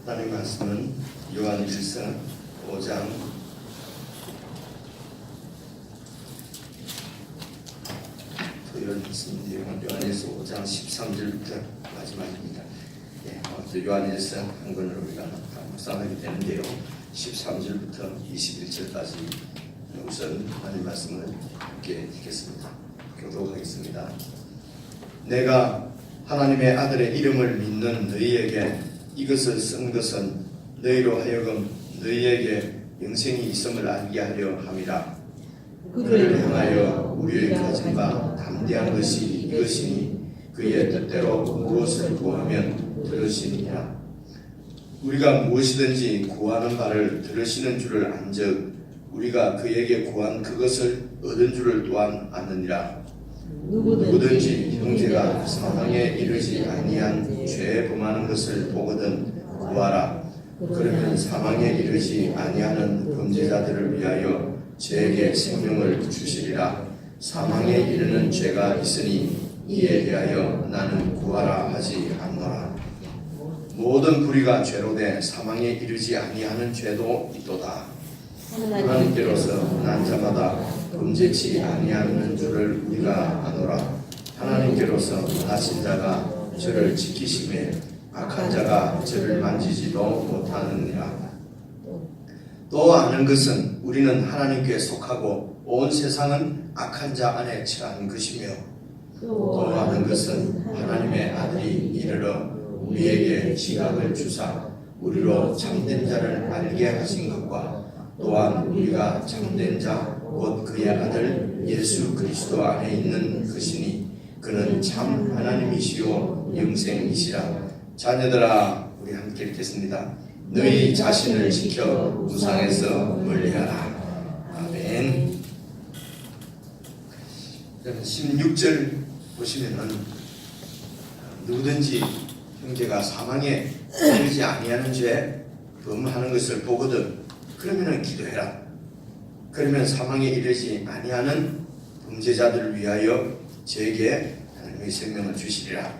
하나님 말씀은 요한일서 5장 13절부터 13절부터 마지막입니다. 요한일서 한 권으로 우리가 묵상하게 되는데요. 13절부터 21절까지 우선 하나님 말씀을 함께 읽겠습니다. 교독하겠습니다. 내가 하나님의 아들의 이름을 믿는 너희에게 이것을 쓴 것은 너희로 하여금 너희에게 영생이 있음을 알게 하려 함이라. 그를 향하여 우리의 가진 바 담대한 것이 이것이니 그의 뜻대로 무엇을 구하면 들으시느니라. 우리가 무엇이든지 구하는 바를 들으시는 줄을 안즉 우리가 그에게 구한 그것을 얻은 줄을 또한 아느니라. 누구든지 형제가 사망에 이르지 아니한 죄에 범하는 것을 보거든 구하라. 그러면 사망에 이르지 아니하는 범죄자들을 위하여 저에게 생명을 주시리라. 사망에 이르는 죄가 있으니 이에 대하여 나는 구하라 하지 않노라. 모든 불의가 죄로 돼 사망에 이르지 아니하는 죄도 있도다. 하나님께로서 난 자마다 범죄치 아니하는 줄을 우리가 아노라. 하나님께로서 나신 자가 저를 지키심에 악한 자가 저를 만지지도 못하느니라. 또 아는 것은 우리는 하나님께 속하고 온 세상은 악한 자 안에 처한 것이며 또 아는 것은 하나님의 아들이 이르러 우리에게 지각을 주사 우리로 참된 자를 알게 하신 것과 또한 우리가 참된 자 곧 그의 아들 예수 그리스도 안에 있는 것이니 그는 참 하나님이시요 영생이시라. 자녀들아 우리 함께 읽겠습니다. 너희 자신을 지켜 우상에서 멀리하라. 아멘. 16절 보시면은 누구든지 형제가 사망에 이르지 아니하는 죄 범하는 것을 보거든 그러면은 기도해라. 그러면 사망에 이르지 아니하는 범죄자들을 위하여 저에게 하나님의 생명을 주시리라.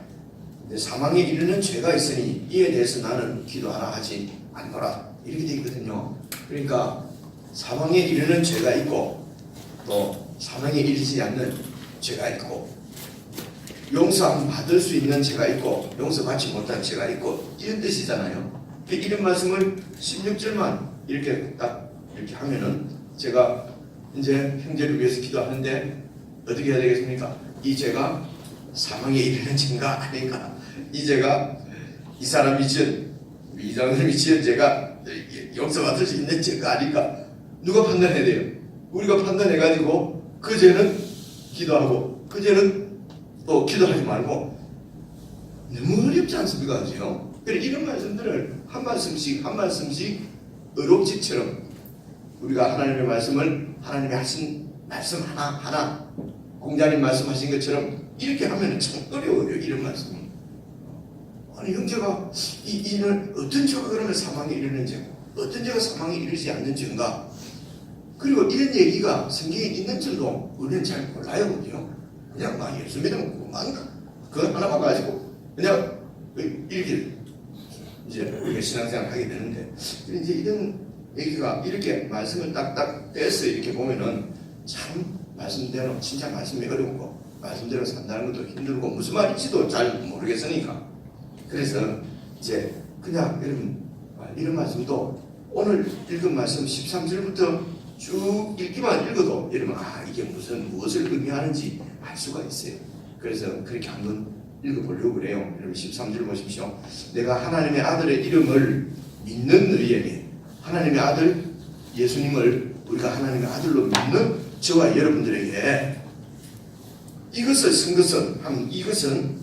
사망에 이르는 죄가 있으니 이에 대해서 나는 기도하라 하지 않노라. 이렇게 되어 있거든요. 그러니까 사망에 이르는 죄가 있고 또 사망에 이르지 않는 죄가 있고 용서 받을 수 있는 죄가 있고 용서받지 못한 죄가 있고 이런 뜻이잖아요. 이런 말씀을 16절만 이렇게 딱 이렇게 하면은 제가 이제 형제를 위해서 기도하는데 어떻게 해야 되겠습니까? 이 죄가 사망에 이르는 죄가 아닌가? 이 죄가 이 사람이 지은 이 사람이 지은 죄가 용서받을 수 있는 죄가 아닌가? 누가 판단해야 돼요? 우리가 판단해가지고 그 죄는 기도하고 그 죄는 또 기도하지 말고 너무 어렵지 않습니까? 그죠? 그래서 이런 말씀들을 한 말씀씩 한 말씀씩 어록집처럼 우리가 하나님의 말씀을 하나님이 하신 말씀 하나 공자님 말씀하신 것처럼 이렇게 하면 참 어려워요. 이런 말씀이. 아니 형제가 이는 어떤 죄가 그러면 사망에 이르는 죄 어떤 죄가 사망에 이르지 않는 죄인가? 그리고 이런 얘기가 성경에 있는 줄도 우리는 잘 몰라요. 그죠? 그냥 막 예수 믿으면 그거 하나만 가지고 그냥 이렇게 이제 우리가 신앙생활 하게 되는데 이제 이런 얘기가 이렇게 말씀을 딱딱 떼서 이렇게 보면은 참 말씀대로 진짜 말씀이 어렵고 말씀대로 산다는 것도 힘들고 무슨 말인지도 잘 모르겠으니까 그래서 이제 그냥 여러분 이런 말씀도 오늘 읽은 말씀 13절부터 쭉 읽기만 읽어도 여러분 이게 무엇을 의미하는지 알 수가 있어요. 그래서 그렇게 한번 읽어보려고 그래요. 여러분 13절 보십시오. 내가 하나님의 아들의 이름을 믿는 너희에게 하나님의 아들 예수님을 우리가 하나님의 아들로 믿는 저와 여러분들에게 이것을 쓴 것은 이것은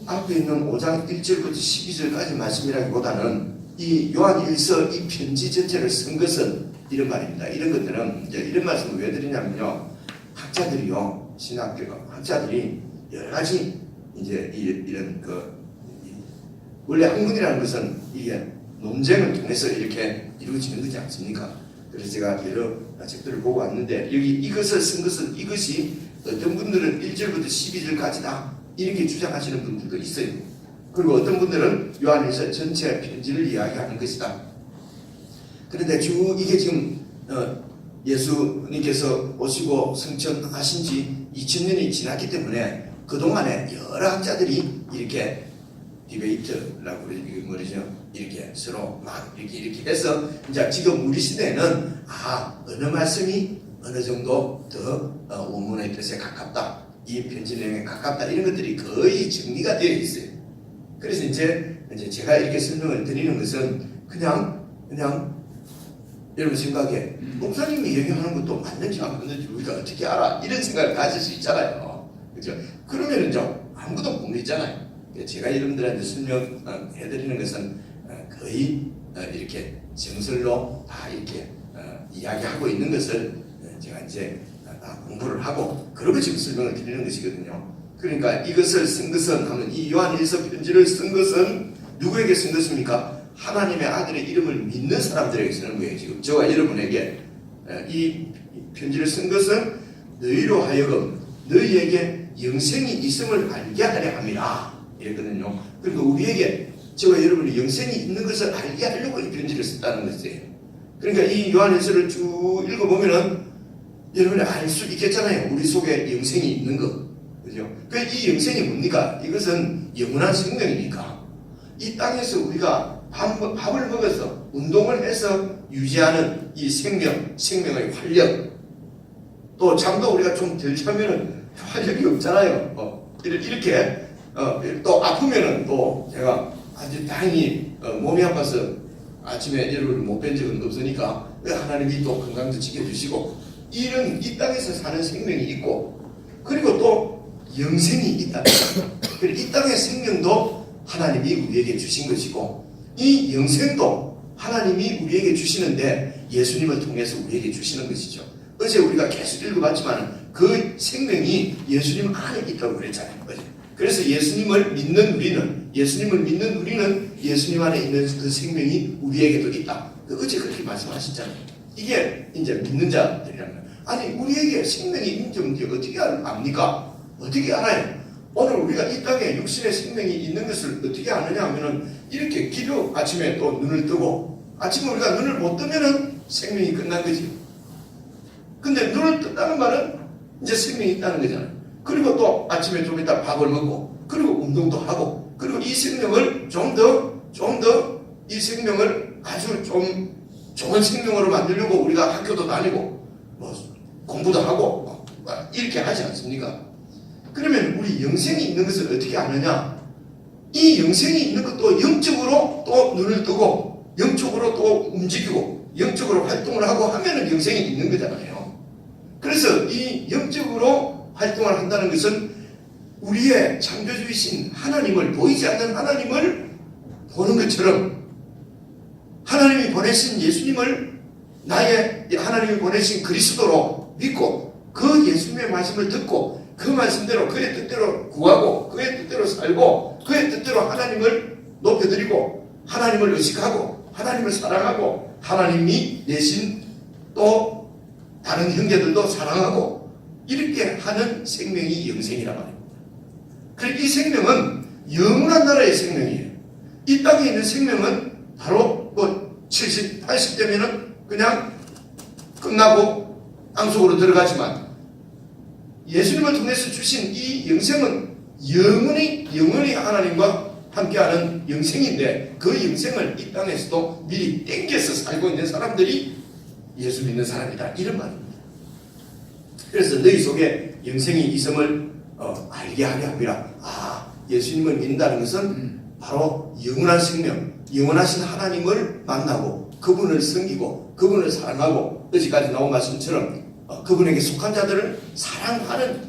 앞에 있는 5장 1절부터 12절까지 말씀이라기보다는 이 요한일서 이 편지 전체를 쓴 것은 이런 말입니다. 이런 것들은 이제 이런 말씀을 왜 드리냐면요. 학자들이요. 신학교 학자들이 여러 가지 이제 이런 원래 학문이라는 것은 이게 논쟁을 통해서 이렇게 이루어지는 거지 않습니까? 그래서 제가 여러 책들을 보고 왔는데 여기 이것을 쓴 것은 이것이 어떤 분들은 1절부터 12절까지다 이렇게 주장하시는 분들도 있어요. 그리고 어떤 분들은 요한일서 전체 편지를 이야기하는 것이다. 그런데 이게 지금 예수님께서 오시고 승천하신 지 2000년이 지났기 때문에 그동안에 여러 학자들이 이렇게 디베이트라고 그러죠. 이렇게 서로 막 이렇게 해서 이제 지금 우리 시대에는 어느 말씀이 어느 정도 더 원문의 뜻에 가깝다, 이 편지 내용에 가깝다, 이런 것들이 거의 정리가 되어 있어요. 그래서 이제 제가 이렇게 설명을 드리는 것은 그냥 여러분 생각에 목사님이 얘기하는 것도 맞는지 안 맞는지 우리가 어떻게 알아? 이런 생각을 가질 수 있잖아요. 그죠? 그러면은 아무것도 모르잖아요. 제가 여러분들한테 설명해드리는 것은 거의 이렇게 정설로 다 이렇게 이야기하고 있는 것을 제가 이제 공부를 하고 그러고 지금 설명을 드리는 것이거든요. 그러니까 이것을 쓴 것은 하면 이 요한일서 편지를 쓴 것은 누구에게 쓴 것입니까? 하나님의 아들의 이름을 믿는 사람들에게 쓰는 거예요. 지금 저와 여러분에게 이 편지를 쓴 것은 너희로 하여금 너희에게 영생이 있음을 알게 하려 함이라 이랬거든요. 그리고 우리에게 저와 여러분이 영생이 있는 것을 알게 하려고 이 편지를 썼다는 것이에요. 그러니까 이 요한일서를 쭉 읽어보면은 여러분이 알 수 있겠잖아요. 우리 속에 영생이 있는 거. 그죠? 이 영생이 뭡니까? 이것은 영원한 생명이니까. 이 땅에서 우리가 밥을 먹어서 운동을 해서 유지하는 이 생명의 활력. 또 잠도 우리가 좀 덜 자면은 활력이 없잖아요. 이렇게 또 아프면은 또 제가 아주 다행히 몸이 아파서 아침에 여러분을 못 뵌 적은 없으니까 하나님이 또 건강도 지켜주시고 이런 이 땅에서 사는 생명이 있고 그리고 또 영생이 있다. 그리고 이 땅의 생명도 하나님이 우리에게 주신 것이고 이 영생도 하나님이 우리에게 주시는데 예수님을 통해서 우리에게 주시는 것이죠. 어제 우리가 계속 읽어봤지만 그 생명이 예수님 안에 있다고 그랬잖아요. 그래서 예수님을 믿는 우리는 예수님 안에 있는 그 생명이 우리에게도 있다. 어제 그렇게 말씀하셨잖아요. 이게 이제 믿는 자들이라는 거예요. 아니 우리에게 생명이 있는지 없는지 어떻게 압니까? 어떻게 알아요? 오늘 우리가 이 땅에 육신의 생명이 있는 것을 어떻게 아느냐 하면은 이렇게 아침에 또 눈을 뜨고 아침에 우리가 눈을 못 뜨면은 생명이 끝난 거지. 근데 눈을 뜬다는 말은 이제 생명이 있다는 거잖아요. 그리고 또 아침에 좀 이따 밥을 먹고 그리고 운동도 하고 그리고 이 생명을 좀 더 이 생명을 아주 좀 좋은 생명으로 만들려고 우리가 학교도 다니고 뭐 공부도 하고 이렇게 하지 않습니까? 그러면 우리 영생이 있는 것을 어떻게 아느냐? 이 영생이 있는 것도 영적으로 또 눈을 뜨고 영적으로 또 움직이고 영적으로 활동을 하고 하면은 영생이 있는 거잖아요. 그래서 이 영적으로 활동을 한다는 것은 우리의 창조주이신 하나님을 보이지 않는 하나님을 보는 것처럼 하나님이 보내신 예수님을 나의 하나님이 보내신 그리스도로 믿고 그 예수님의 말씀을 듣고 그 말씀대로 그의 뜻대로 구하고 그의 뜻대로 살고 그의 뜻대로 하나님을 높여드리고 하나님을 의식하고 하나님을 사랑하고 하나님이 내신 또 다른 형제들도 사랑하고 이렇게 하는 생명이 영생이란 말입니다. 그리고 이 생명은 영원한 나라의 생명이에요. 이 땅에 있는 생명은 바로 70, 80대면은 그냥 끝나고 땅속으로 들어가지만 예수님을 통해서 주신 이 영생은 영원히 하나님과 함께하는 영생인데 그 영생을 이 땅에서도 미리 땡겨서 살고 있는 사람들이 예수 믿는 사람이다. 이런 말입니다. 그래서 너희 속에 영생이 있음을 알게 하려 함이라. 예수님을 믿는다는 것은 바로 영원한 생명, 영원하신 하나님을 만나고 그분을 섬기고 그분을 사랑하고 어제까지 나온 말씀처럼 그분에게 속한 자들을 사랑하는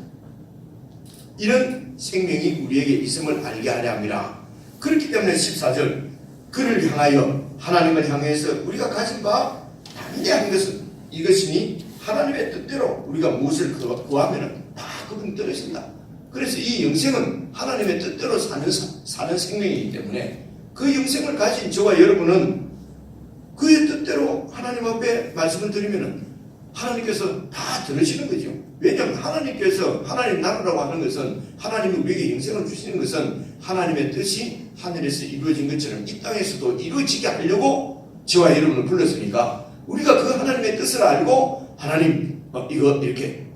이런 생명이 우리에게 있음을 알게 하려 함이라. 그렇기 때문에 14절 그를 향하여 하나님을 향해서 우리가 가진 바 담대한 것은 이것이니 하나님의 뜻대로 우리가 무엇을 구하면 다 그분이 들으신다. 그래서 이 영생은 하나님의 뜻대로 사는 생명이기 때문에 그 영생을 가진 저와 여러분은 그의 뜻대로 하나님 앞에 말씀을 드리면 하나님께서 다 들으시는 거죠. 왜냐하면 하나님께서 하나님 나라라고 하는 것은 하나님이 우리에게 영생을 주시는 것은 하나님의 뜻이 하늘에서 이루어진 것처럼 이 땅에서도 이루어지게 하려고 저와 여러분을 불렀으니까 우리가 그 하나님의 뜻을 알고 하나님 이거 이렇게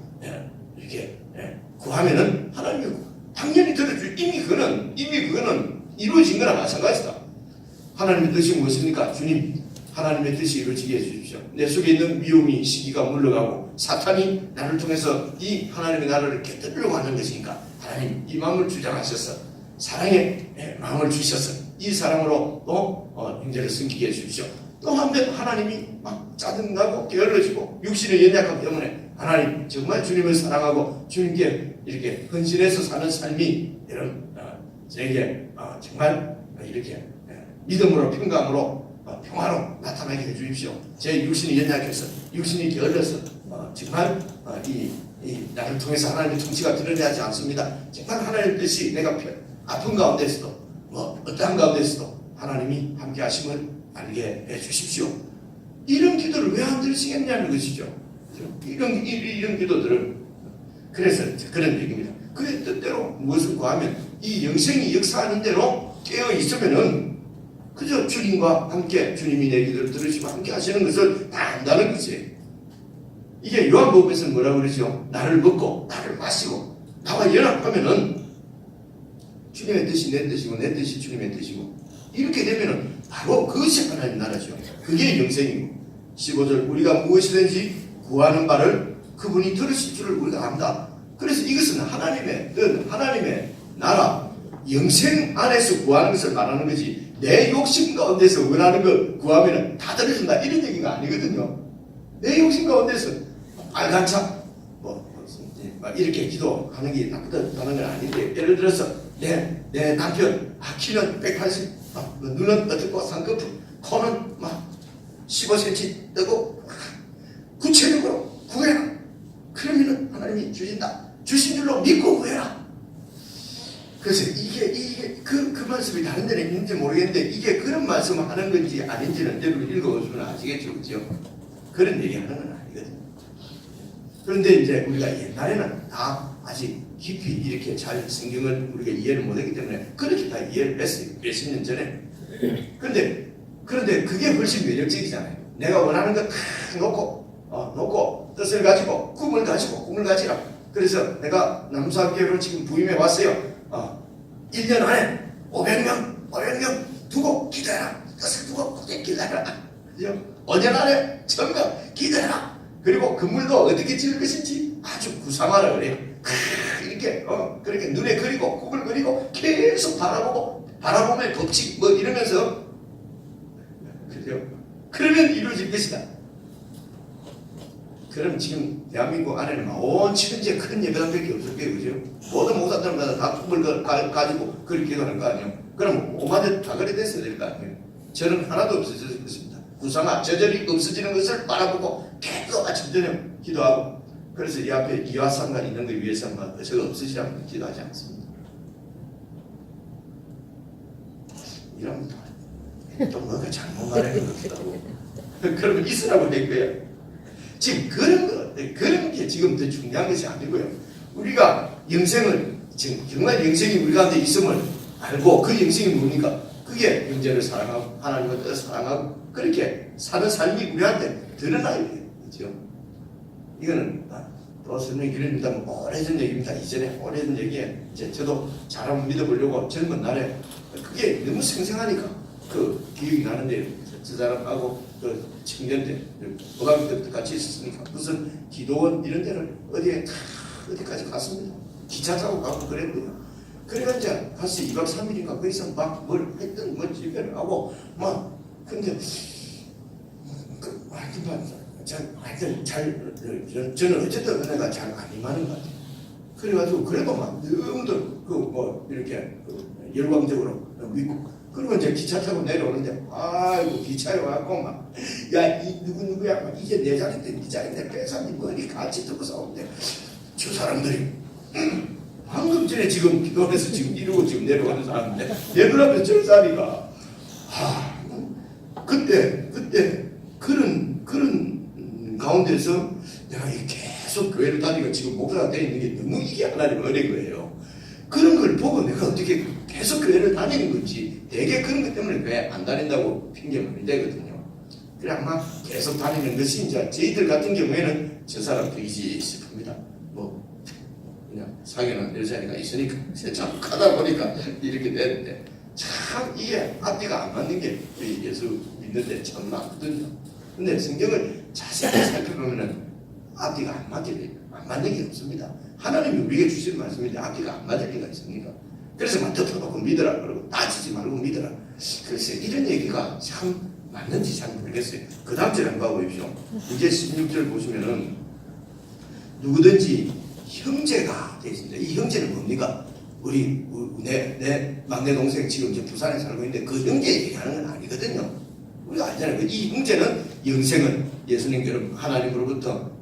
구하면은 하나님이 당연히 들어줄. 이미 그거는 이루어진 거나 마찬가지다. 하나님의 뜻이 무엇입니까? 주님, 하나님의 뜻이 이루어지게 해주십시오. 내 속에 있는 미움이 시기가 물러가고 사탄이 나를 통해서 이 하나님의 나라를 깨뜨리려고 하는 것이니까 하나님 이 마음을 주장하셔서 사랑의 마음을 주셔서 이 사랑으로 또 형제를 섬기게 해주십시오. 또 한편 하나님이 막 짜증나고 게을러지고 육신의 연약함 때문에 하나님 정말 주님을 사랑하고 주님께 이렇게 헌신해서 사는 삶이 이런 저에게 정말 이렇게 믿음으로 평강으로 평화로 나타나게 해주십시오. 제 육신이 연약해서 육신이 게을러서 정말 이 나를 통해서 하나님의 통치가 드러나지 않습니다. 정말 하나님의 뜻이 내가 아픈 가운데서도 어떠한 가운데서도 하나님이 함께 하심을 알게 해주십시오. 이런 기도를 왜 안 들으시겠냐는 것이죠. 이런 기도들을 그래서 그런 얘기입니다. 그의 뜻대로 무엇을 구하면 이 영생이 역사하는 대로 깨어 있으면은 그저 주님과 함께 주님이 내 기도를 들으시고 함께 하시는 것을 다 안다는 것이에요. 이게 요한복음에서는 뭐라고 그러죠? 나를 먹고 나를 마시고 나와 연합하면은 주님의 뜻이 내 뜻이고 내 뜻이 주님의 뜻이고 이렇게 되면은 바로 그것이 하나님 나라죠. 그게 영생이고 15절 우리가 무엇이든지 구하는 바를 그분이 들으실 줄을 우리가 안다. 그래서 이것은 하나님의 나라 영생 안에서 구하는 것을 말하는 거지 내 욕심 가운데서 원하는 것 구하면 다 들어준다 이런 얘기가 아니거든요. 내 욕심 가운데서 빨간 차 이렇게 기도하는 게 나쁘다는 건 아닌데 예를 들어서 내 남편 키는 180 눈은 어떻고 쌍꺼풀 코는 막 15cm 뜨고 구체적으로 구해라. 그러면은 하나님이 주신다. 주신 줄로 믿고 구해라. 그래서 이게 그 말씀이 다른 데는 있는지 모르겠는데 이게 그런 말씀을 하는 건지 아닌지는 여러분 읽어보시면 아시겠죠, 그죠? 그런 얘기 하는 건 아니거든요. 그런데 이제 우리가 옛날에는 다 아직 깊이 이렇게 잘 성경을 우리가 이해를 못했기 때문에 그렇게 다 이해를 했어요. 몇십 년 전에. 그런데 그게 훨씬 매력적이잖아요. 내가 원하는 거 다 놓고 뜻을 가지고 꿈을 가지라. 그래서 내가 남수학교로 지금 부임해 왔어요. 1년 안에 500명 두고 기도해라. 뜻을 두고 굳게 기도해라. 5년 안에 1000명 기도해라. 그리고 건물도 어떻게 지을 것인지 아주 구상하라 그래요. 이렇게 그렇게 눈에 그리고 꿈을 그리고 계속 바라보면 법칙 이러면서 그죠? 그러면 이루어질 것이다. 그럼 지금 대한민국 안에는 온 천지에 큰 예배당밖에 없을 거예요, 그죠? 모든 목사들마다 다 꿈을 가지고 그렇게 기도하는 거 아니에요? 그럼 5만 대 다 그래 됐어야 될 거 아니에요? 저는 하나도 없어질 것입니다. 구상아 저절이 없어지는 것을 바라보고 계속 아침 저녁 기도하고 그래서 이 앞에 이화상관 있는 거 위해서만 저거 없으시라고 기도하지 않습니다. 이러면 또 뭔가 잘못 말하는 것 같기도 하고 그러면 있으라고 된 거예요. 지금 그런 게 지금 더 중요한 것이 아니고요. 우리가 영생을 지금 정말 영생이 우리 가운데 있음을 알고 그 영생이 뭡니까? 그게 형제를 사랑하고 하나님을 더 사랑하고 그렇게 사는 삶이 우리한테 드러나야 돼요. 그렇죠? 이거는 또 설명이 길입니다. 오래전 얘기입니다. 이전에 오래전 얘기에 이제 저도 잘 한번 믿어보려고 젊은 날에 그게 너무 생생하니까 그 기억이 나는데 저 사람하고 그 청년들 고등학교 때부터 같이 있었으니까 무슨 기도원 이런 데를 어디까지 갔습니다. 기차 타고 가고 그랬고요. 그래가 이제 가서 2박 3일인가 거기서 막 뭘 했던 집회를 하고 막 근데 하여튼 저는 어쨌든 은혜가 잘 안 임하는 것 같아요. 그래가지고 그래도 막 너무도 이렇게 열광적으로 믿고 그리고 이제 기차 타고 내려오는데 아이고 기차에 와갖고 막 야 이 누구야 막 이제 내 자리인데 네 자리인데 빼사니 머리 같이 듣고 싸우는데 저 사람들이 방금 전에 지금 기도원에서 지금 이러고 지금 내려가는 사람인데 내 눈앞에 저 사람이가 그때 그런 가운데서 내가 계속 교회를 다니고 지금 목사가 되어 있는 게 너무 이게 하나님 은혜인 거예요. 그런 걸 보고 내가 어떻게 계속 교회를 다니는 건지 대개 그런 것 때문에 교회 안 다닌다고 핑계 많이 대거든요. 그래 아마 계속 다니는 것이 이제 저희들 같은 경우에는 저 사람 되지 싶습니다. 뭐 그냥 사귀는 여자애가 있으니까 참 가다 보니까 이렇게 되는데 참 이게 앞뒤가 안 맞는 게 예수 믿는데 참 많거든요. 근데 성경을 자세히 살펴보면은 앞뒤가 안 맞는 게 없습니다. 하나님이 우리에게 주신 말씀인데 앞뒤가 안 맞을 리가 있습니까? 그래서 덮어놓고 믿으라 그러고 따지지 말고 믿으라. 그래서 이런 얘기가 참 맞는지 잘 모르겠어요. 그 다음 절 한번 봐보십시오. 이제 16절 보시면은 누구든지 형제가 되십니다. 이 형제는 뭡니까? 내 막내 동생 지금 저 부산에 살고 있는데 그 형제 얘기하는 건 아니거든요. 우리가 알잖아요. 이 형제는 영생은 예수님께로 하나님으로부터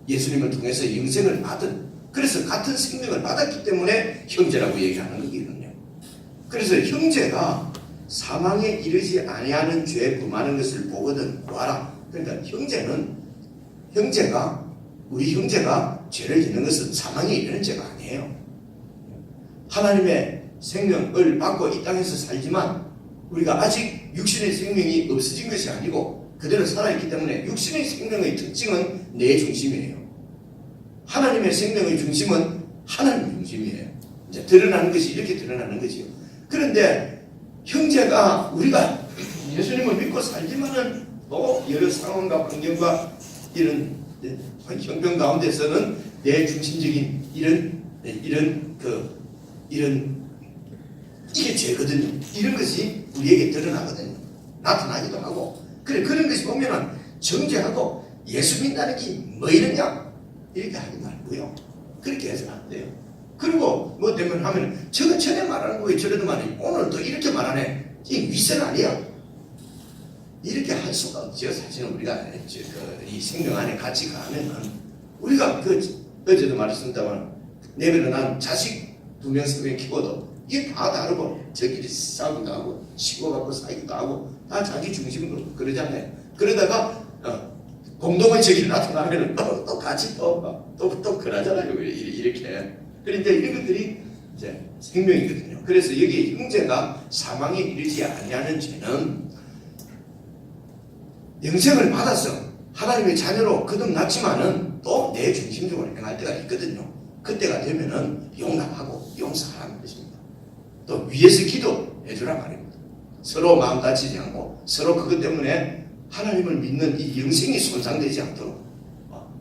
예수님을 통해서 영생을 받은, 그래서 같은 생명을 받았기 때문에 형제라고 얘기하는 거거든요. 그래서 형제가 사망에 이르지 아니하는 죄에 범하는 것을 보거든 보아라. 그러니까 우리 형제가 죄를 짓는 것은 사망에 이르는 죄가 아니에요. 하나님의 생명을 받고 이 땅에서 살지만 우리가 아직 육신의 생명이 없어진 것이 아니고 그대로 살아있기 때문에 육신의 생명의 특징은 내 중심이에요. 하나님의 생명의 중심은 하나님 중심이에요. 이제 드러나는 것이 이렇게 드러나는 거지요. 그런데 형제가 우리가 예수님을 믿고 살지만은 또 여러 상황과 환경과 이런 형편 가운데서는 내 중심적인 이게 죄거든요. 이런 것이 우리에게 드러나거든요. 나타나기도 하고. 그래, 그런 것이 보면은 정죄하고 예수 믿는다는 게 뭐 이러냐? 이렇게 하지 말고요. 그렇게 해서는 안 돼요. 그리고 뭐 때문에 하면 저거 전에 말하는 거에 저러더만 오늘 또 이렇게 말하네. 이 위선 아니야. 이렇게 할 수가 없죠. 사실은 우리가 이 생명 안에 같이 가면은 우리가 어제도 말했습니다만 내면은 난 자식 2명 3명 키워도 이게 다 다르고 저끼리 싸우기도 하고 치고받고 싸우기도 하고 다 자기 중심으로 그러잖아요. 그러다가 공동의 적이 나타나면 또 같이 또 그러잖아요. 이렇게. 그런데 이런 것들이 이제 생명이거든요. 그래서 여기 형제가 사망에 이르지 아니하는 죄는 영생을 받아서 하나님의 자녀로 거듭났지만은 또 내 중심적으로 행할 때가 있거든요. 그때가 되면은 용납하고 용서하라는 것입니다. 또 위에서 기도해주라 말입니다. 서로 마음 다치지 않고 서로 그것 때문에 하나님을 믿는 이 영생이 손상되지 않도록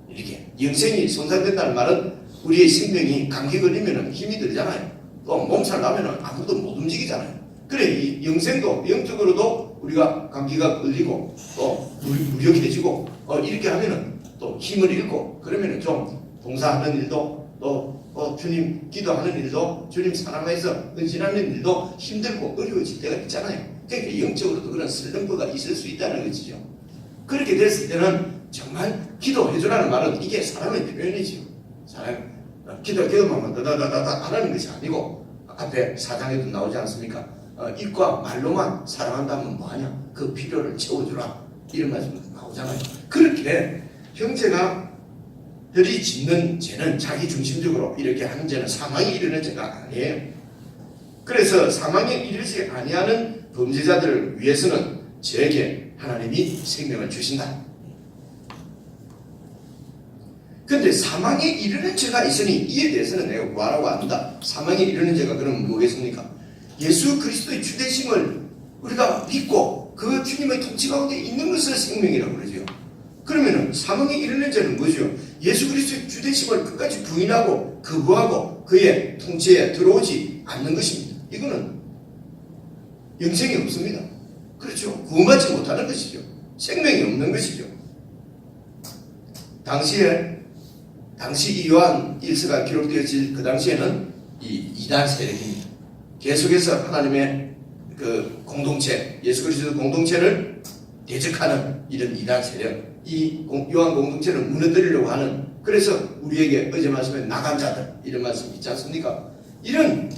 이렇게 영생이 손상된다는 말은 우리의 생명이 감기 걸리면 힘이 들잖아요. 또 몸살 나면 아무도 못 움직이잖아요. 그래 이 영생도 영적으로도 우리가 감기가 걸리고 또 무력해지고 이렇게 하면은 또 힘을 잃고 그러면은 좀 봉사하는 일도 또 주님 기도하는 일도 주님 사랑해서 헌신하는 일도 힘들고 어려워질 때가 있잖아요. 그러니까 영적으로도 그런 슬럼프가 있을 수 있다는 것이죠. 그렇게 됐을 때는 정말 기도해주라는 말은 이게 사람의 표현이죠. 기도만 다다다다 하라는 것이 아니고 앞에 4장에도 나오지 않습니까? 입과 말로만 사랑한다면 뭐하냐? 그 필요를 채워주라. 이런 말씀도 나오잖아요. 그렇게 형제가 들이 짓는 죄는 자기 중심적으로 이렇게 하는 죄는 사망에 이르는 죄가 아니에요. 그래서 사망에 이르지 아니하는 범죄자들을 위해서는 저에게 하나님이 생명을 주신다. 그런데 사망에 이르는 죄가 있으니 이에 대해서는 내가 뭐라고 한다. 사망에 이르는 죄가 그러면 뭐겠습니까? 예수 그리스도의 주되심을 우리가 믿고 그 주님의 통치 가운데 있는 것을 생명이라고 그러죠. 그러면은 사망에 이르는 죄는 뭐죠? 예수 그리스도의 주되심을 끝까지 부인하고 거부하고 그의 통치에 들어오지 않는 것입니다. 이거는 영생이 없습니다. 그렇죠. 구원받지 못하는 것이죠. 생명이 없는 것이죠. 당시 요한 1서가 기록되어질 그 당시에는 이 이단 세력입니다. 계속해서 하나님의 그 공동체, 예수 그리스도 공동체를 대적하는 이런 이단 세력, 이 요한 공동체를 무너뜨리려고 하는, 그래서 우리에게 어제 말씀에 나간 자들 이런 말씀 있지 않습니까? 이런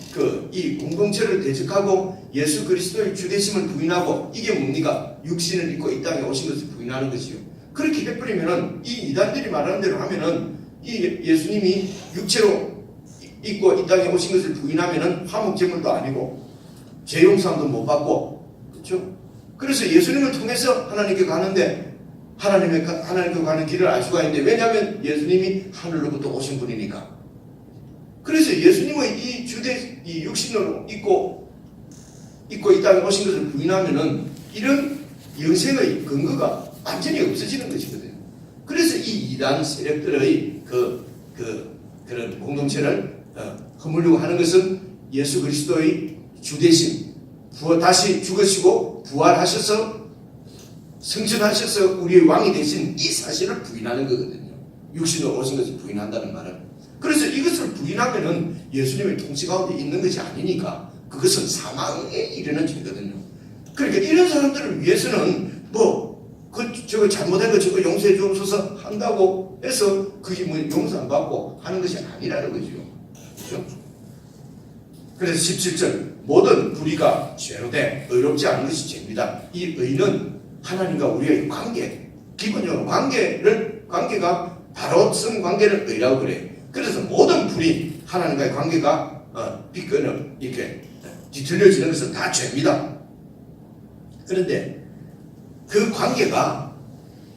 이 공동체를 대적하고 예수 그리스도의 주되심을 부인하고 이게 뭡니까? 육신을 입고 이 땅에 오신 것을 부인하는 것이요. 그렇게 해버리면은 이 이단들이 말하는 대로 하면은 이 예수님이 육체로 입고 이 땅에 오신 것을 부인하면은 화목제물도 아니고 죄 용서함도 못 받고, 그렇죠? 그래서 예수님을 통해서 하나님께 가는데 하나님께 가는 길을 알 수가 있는데, 왜냐하면 예수님이 하늘로부터 오신 분이니까. 그래서 예수님의 이 주대 이 육신으로 있고 이 땅에 오신 것을 부인하면은 이런 영생의 근거가 완전히 없어지는 것이거든요. 그래서 이 이단 세력들의 그런 공동체를 허물려고 하는 것은 예수 그리스도의 주대심, 다시 죽으시고 부활하셔서 승천하셔서 우리의 왕이 되신 이 사실을 부인하는 거거든요. 육신으로 오신 것을 부인한다는 말은. 그래서 이것을 부인하면은 예수님의 통치 가운데 있는 것이 아니니까 그것은 사망에 이르는 죄거든요. 그러니까 이런 사람들을 위해서는 저거 잘못한 거 저거 용서해 주옵소서 한다고 해서 그게 용서 안 받고 하는 것이 아니라는 거죠. 그렇죠? 그래서 17절, 모든 불의가 죄로 돼 의롭지 않은 것이 죄입니다. 이 의는 하나님과 우리의 관계, 기본적으로 관계가 바로 성 관계를 의라고 그래요. 그래서 모든 불의, 하나님과의 관계가 비끈을 이렇게 뒤틀려지는 것은 다 죄입니다. 그런데 그 관계가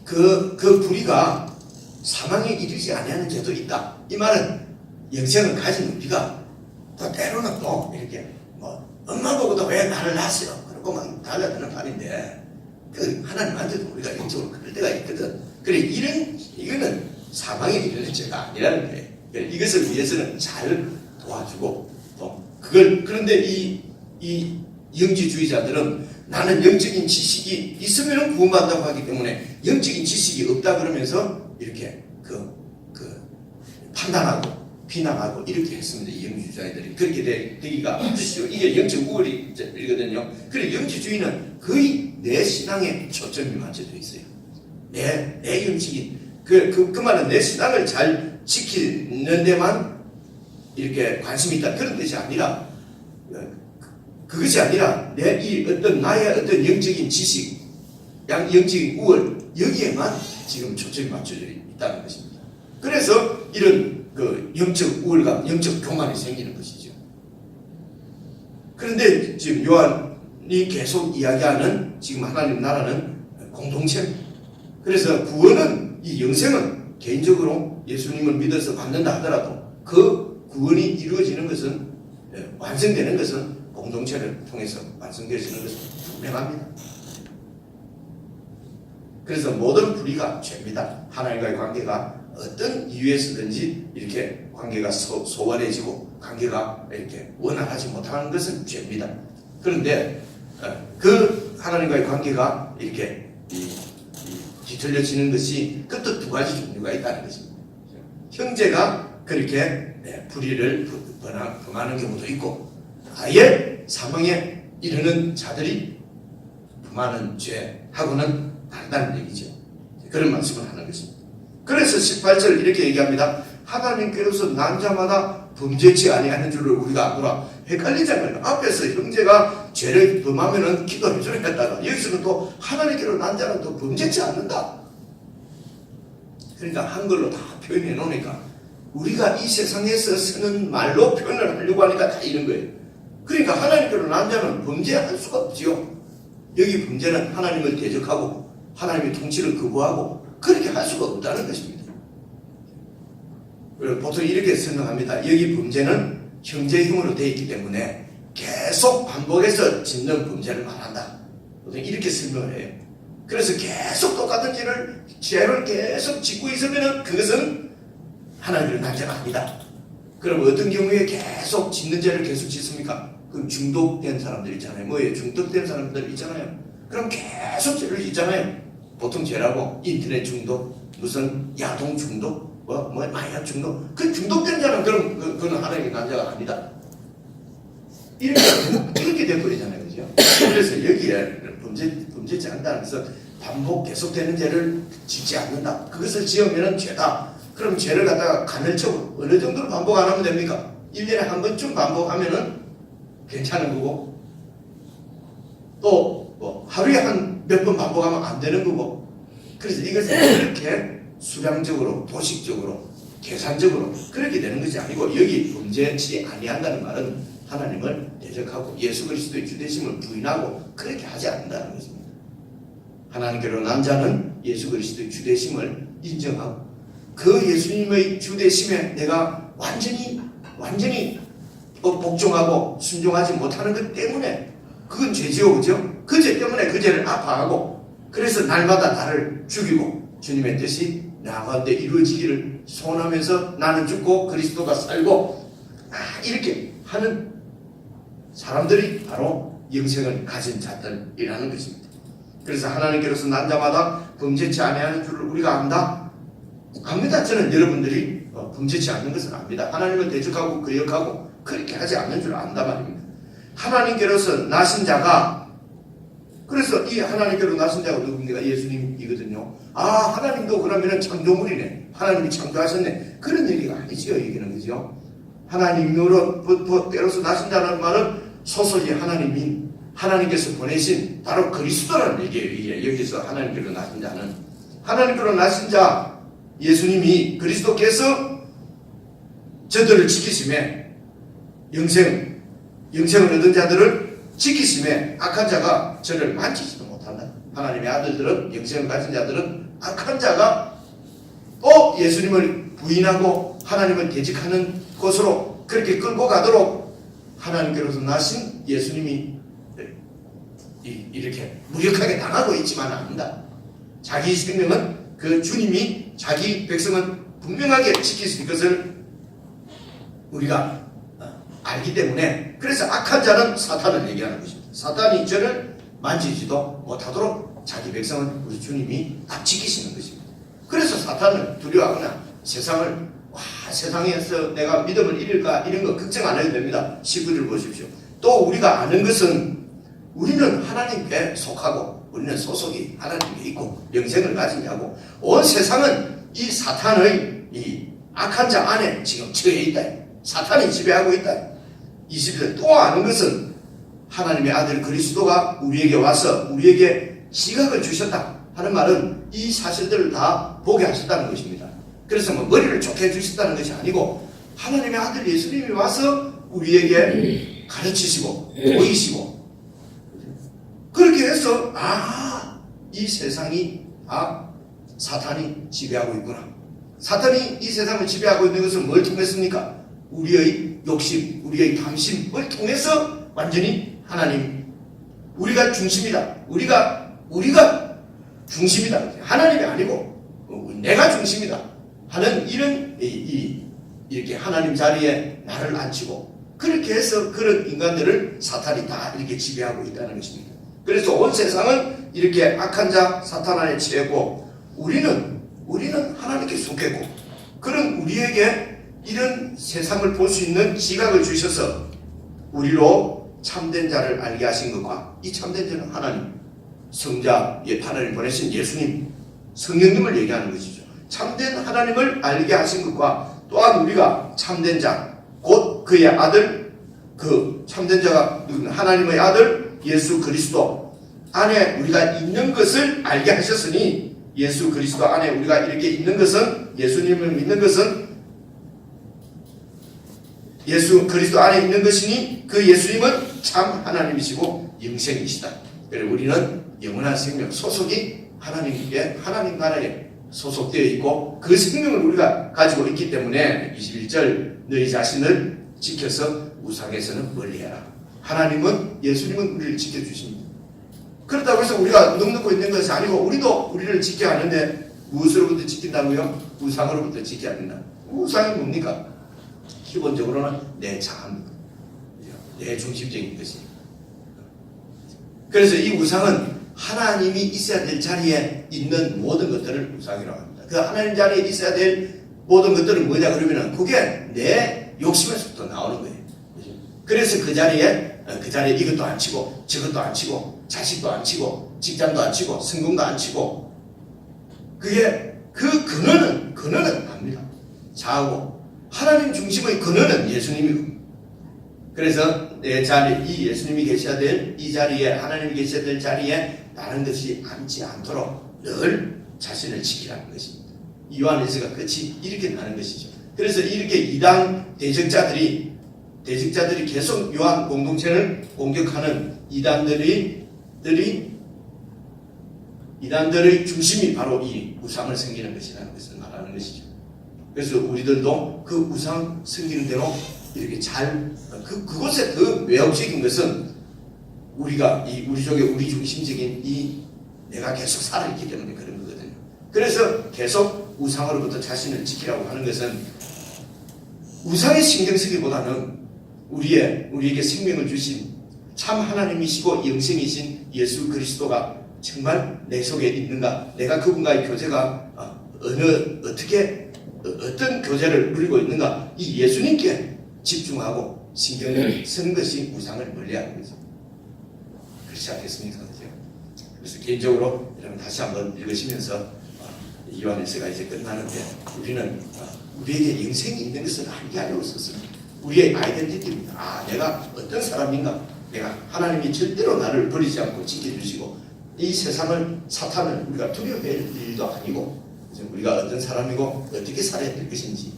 그 불의가 사망에 이르지 아니하는 죄도 있다. 이 말은 영생을 가진 우리가 또 때로는 또 이렇게 엄마 보고도 왜 나를 낳았어요? 그러고 막 달라드는 말인데 그 하나님한테도 우리가 영적으로 그럴 때가 있거든. 그래 이거는 사망에 이르는 죄가 아니라는 거예요. 이것을 위해서는 잘 도와주고 그런데 이 영지주의자들은 나는 영적인 지식이 있으면 구원받는다고 하기 때문에 영적인 지식이 없다 그러면서 이렇게 판단하고 비난하고 이렇게 했습니다. 이 영지주의자들이 그렇게 되기가 쉽죠. 이게 영적 우월이거든요. 그래 영지주의는 거의 내 신앙에 초점이 맞춰져 있어요. 내 영적인 그 말은 내 신앙을 잘 지키는 데만 이렇게 관심이 있다 그런 뜻이 아니라 그것이 아니라 나의 어떤 영적인 지식, 영적인 우월 여기에만 지금 초점이 맞춰져 있다는 것입니다. 그래서 이런 영적 우월감, 영적 교만이 생기는 것이죠. 그런데 지금 요한이 계속 이야기하는 지금 하나님 나라는 공동체입니다. 그래서 구원은 이 영생은 개인적으로 예수님을 믿어서 받는다 하더라도 그 구원이 이루어지는 것은 완성되는 것은 공동체를 통해서 완성되어지는 것은 분명합니다. 그래서 모든 불의가 죄입니다. 하나님과의 관계가 어떤 이유에서든지 이렇게 관계가 소원해지고 관계가 이렇게 원활하지 못하는 것은 죄입니다. 그런데 그 하나님과의 관계가 이렇게 뒤틀려지는 것이 그것도 두 가지 종류가 있다는 것입니다. 형제가 그렇게 불의를 범하는 경우도 있고 아예 사망에 이르는 자들이 범하는 죄하고는 다르다는 얘기죠. 그런 말씀을 하는 것입니다. 그래서 18절 이렇게 얘기합니다. 하나님께로서 난 자마다 범죄치 아니하는 줄을 우리가 아노라. 헷갈리잖아요. 앞에서 형제가 죄를 범하면은 기도해 주려 했다가 여기서는 또 하나님께로 난 자는 또 범죄치 않는다. 그러니까 한글로 다 표현해 놓으니까 우리가 이 세상에서 쓰는 말로 표현을 하려고 하니까 다 이런 거예요. 그러니까 하나님께로 난 자는 범죄할 수가 없지요. 여기 범죄는 하나님을 대적하고 하나님의 통치를 거부하고 그렇게 할 수가 없다는 것입니다. 보통 이렇게 설명합니다. 여기 범죄는 형제형으로 되어 있기 때문에 계속 반복해서 짓는 범죄를 말한다. 보통 이렇게 설명을 해요. 그래서 계속 똑같은 죄를 계속 짓고 있으면 그것은 하나님의 난자가 아니다. 그럼 어떤 경우에 계속 짓는 죄를 계속 짓습니까? 그럼 중독된 사람들 있잖아요. 뭐예요? 중독된 사람들 있잖아요. 그럼 계속 죄를 짓잖아요. 보통 죄라고 인터넷 중독, 무슨 야동 중독, 마약 중독. 그 중독된 자는 그건 하나님의 난자가 아니다. 이렇게 돼버리잖아요. 그죠? 그래서 여기에 범죄치 않는다는 것은 반복 계속되는 죄를 짓지 않는다. 그것을 지으면 죄다. 그럼 죄를 갖다가 간헐적으로 어느 정도로 반복 안 하면 됩니까? 1년에 한 번쯤 반복하면은 괜찮은 거고 또 하루에 한 몇 번 반복하면 안 되는 거고 그래서 이것을 그렇게 수량적으로 도식적으로 계산적으로 그렇게 되는 것이 아니고 여기 범죄치 아니한다는 말은 하나님을 대적하고 예수 그리스도의 주되심을 부인하고 그렇게 하지 않는다는 것입니다. 하나님께로 난 자는 예수 그리스도의 주되심을 인정하고 그 예수님의 주되심에 내가 완전히 복종하고 순종하지 못하는 것 때문에 그건 죄지요, 그죠? 그 죄 때문에 그 죄를 아파하고 그래서 날마다 나를 죽이고 주님의 뜻이 나 가운데 이루어지기를 소원하면서 나는 죽고 그리스도가 살고 이렇게 하는 사람들이 바로 영생을 가진 자들이라는 것입니다. 그래서 하나님께로서 난 자마다 범죄치 아니하는 줄을 우리가 안다? 압니다. 저는 여러분들이 범죄치 않는 것을 압니다. 하나님을 대적하고 거역하고 그렇게 하지 않는 줄 안다 말입니다. 하나님께로서 나신 자가 그래서 이 하나님께로 나신 자가 누굽니까? 예수님이거든요. 하나님도 그러면 창조물이네. 하나님이 창조하셨네. 그런 얘기가 아니지요. 여기는 그죠? 하나님으로부터 때로서 나신 자라는 말은 소설이 하나님께서 보내신 바로 그리스도라는 얘기예요. 여기서 하나님께로 나신 자는 하나님께로 나신 자 예수님이 그리스도께서 저들을 지키심에 영생을 얻은 자들을 지키심에 악한 자가 저를 만지지도 못한다. 하나님의 아들들은 영생을 가진 자들은 악한 자가 또 예수님을 부인하고 하나님을 대적하는 곳으로 그렇게 끌고 가도록 하나님께로서 나신 예수님이 이렇게 무력하게 당하고 있지만 않는다. 자기 생명은 그 주님이 자기 백성은 분명하게 지키실 것을 우리가 알기 때문에 그래서 악한 자는 사탄을 얘기하는 것입니다. 사탄이 저를 만지지도 못하도록 자기 백성은 우리 주님이 다 지키시는 것입니다. 그래서 사탄을 두려워하거나 세상에서 내가 믿음을 잃을까 이런 거 걱정 안 해도 됩니다. 19절 보십시오. 또 우리가 아는 것은 우리는 하나님께 속하고 우리는 소속이 하나님께 있고 영생을 가진 자고 온 세상은 이 사탄의 이 악한 자 안에 지금 처해 있다. 사탄이 지배하고 있다. 20절 또 아는 것은 하나님의 아들 그리스도가 우리에게 와서 우리에게 시각을 주셨다 하는 말은 이 사실들을 다 보게 하셨다는 것입니다. 그래서 머리를 좋게 해주셨다는 것이 아니고 하나님의 아들 예수님이 와서 우리에게 가르치시고 보이시고 그렇게 해서 이 세상이 사탄이 지배하고 있구나. 사탄이 이 세상을 지배하고 있는 것은 뭘 통했습니까? 우리의 욕심, 우리의 탐심을 통해서 완전히 하나님 우리가 중심이다. 우리가 중심이다. 하나님이 아니고 내가 중심이다 하는 이런 이렇게 하나님 자리에 나를 앉히고 그렇게 해서 그런 인간들을 사탄이 다 이렇게 지배하고 있다는 것입니다. 그래서 온 세상은 이렇게 악한 자 사탄 안에 취했고 우리는 하나님께 속했고 그런 우리에게 이런 세상을 볼 수 있는 지각을 주셔서 우리로 참된 자를 알게 하신 것과 이 참된 자는 하나님 성자의 하나님 보내신 예수님 성령님을 얘기하는 것이죠. 참된 하나님을 알게 하신 것과 또한 우리가 참된 자 곧 그의 아들 그 참된 자가 하나님의 아들 예수 그리스도 안에 우리가 있는 것을 알게 하셨으니 예수 그리스도 안에 우리가 이렇게 있는 것은 예수님을 믿는 것은 예수 그리스도 안에 있는 것이니 그 예수님은 참 하나님이시고 영생이시다. 그래서 우리는 영원한 생명 소속이 하나님께 하나님 나라에 소속되어 있고 그 생명을 우리가 가지고 있기 때문에 21절 너희 자신을 지켜서 우상에서는 멀리해라. 하나님은 예수님은 우리를 지켜주십니다. 그렇다고 해서 우리가 넉넉고 있는 것이 아니고 우리도 우리를 지켜야 하는데 무엇으로부터 지킨다고요? 우상으로부터 지켜야 한다. 우상이 뭡니까? 기본적으로는 내 자아입니다. 내 중심적인 것이. 그래서 이 우상은 하나님이 있어야 될 자리에 있는 모든 것들을 우상이라고 합니다. 그 하나님 자리에 있어야 될 모든 것들은 뭐냐 그러면은 그게 내 욕심에서부터 나오는 거예요. 그래서 그 자리에 이것도 안 치고 저것도 안 치고 자식도 안 치고 직장도 안 치고 성공도 안 치고 그게 그 근원은 압니다. 자하고 하나님 중심의 근원은 예수님이고 그래서 내 자리 이 예수님이 계셔야 될 이 자리에 하나님이 계셔야 될 자리에 다른 것이 앉지 않도록 늘 자신을 지키라는 것입니다. 요한일서가 끝이 이렇게 나는 것이죠. 그래서 이렇게 이단 대적자들이 대직자들이 계속 요한 공동체를 공격하는 이단들의 중심이 바로 이 우상을 섬기는 것이라는 것을 말하는 것이죠. 그래서 우리들도 그 우상 섬기는 대로 이렇게 그곳에 더 매혹적인 것은 우리가 우리 쪽에 우리 중심적인 내가 계속 살아있기 때문에 그런 거거든요. 그래서 계속 우상으로부터 자신을 지키라고 하는 것은 우상에 신경 쓰기보다는 우리에게 생명을 주신 참 하나님이시고 영생이신 예수 그리스도가 정말 내 속에 있는가, 내가 그분과의 교제가 어떤 교제를 누리고 있는가, 이 예수님께 집중하고 신경을 쓰는 것이 우상을 멀리하는 거죠. 그렇지 않겠습니까? 그래서 개인적으로 여러분 다시 한번 읽으시면서 요한일서가 이제 끝나는데 우리는 우리에게 영생이 있는 것을 알게 하려고 썼습니다. 우리의 아이덴티티입니다. 내가 어떤 사람인가, 내가 하나님이 절대로 나를 버리지 않고 지켜주시고 이 세상을 사탄을 우리가 두려워할 일도 아니고 우리가 어떤 사람이고 어떻게 살아야 될 것인지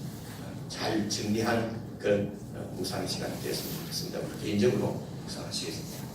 잘 정리하는 그런 묵상의 시간이 되었으면 좋겠습니다. 개인적으로 묵상하시겠습니다.